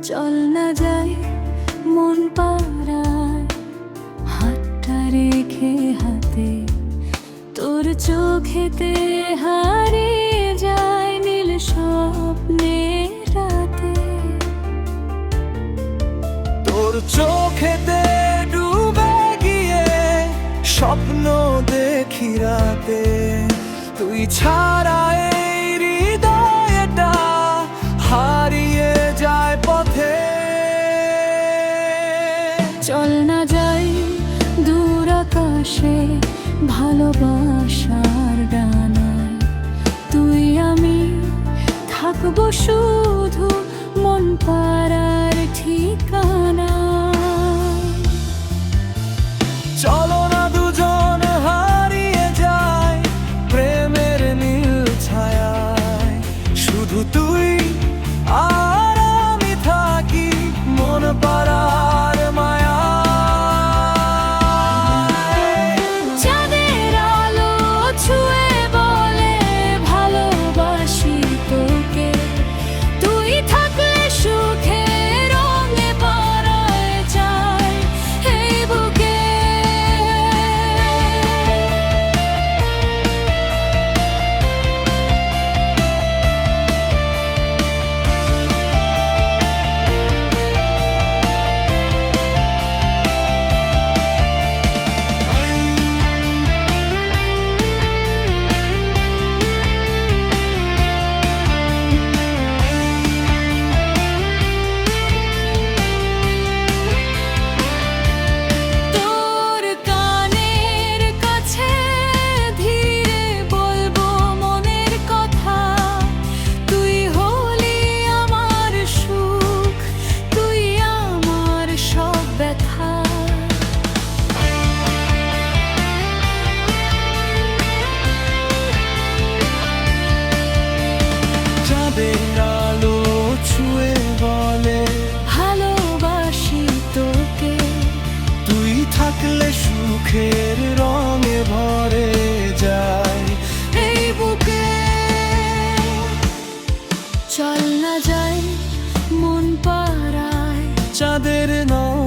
চল না যাই মন পাড়ায়, হাতটা রেখে হাতে তোর চোখেতে হারিয়ে যায় নীল স্বপ্নের রাতে। তোর চোখেতে ডুবে গিয়ে স্বপ্ন দেখি রাতে, তুই ছাড়া এই হৃদয়টা হারিয়ে যায় পথে। চল না যাই দূর আকাশে ভালোবাসার ডানায়, তুই আমি থাকবো শুধু মন পাড়ার ঠিকানা। চলো না দুজন হারিয়ে যায় প্রেমের নীল ছায়ায়, শুধু তুই আর আমি থাকি মন পাড়ার মায়ায়। চাঁদের আলো ছুঁয়ে বলে ভালোবাসি তোকে, তুই থাকলে সুখে রঙে ভরায় যায় এই বুকে। তোর কানের কাছে ধীরে বলবো মনের কথা, তুই হলি আমার সুখ, তুই আমার সব ব্যথা। চাঁদের আলো ছুঁয়ে বলে ভালোবাসি তোকে, তুই থাকলে সুখের রঙে ভরে যায় এই বুকে। চল না যাই মন পাড়ায়, চাঁদের নয়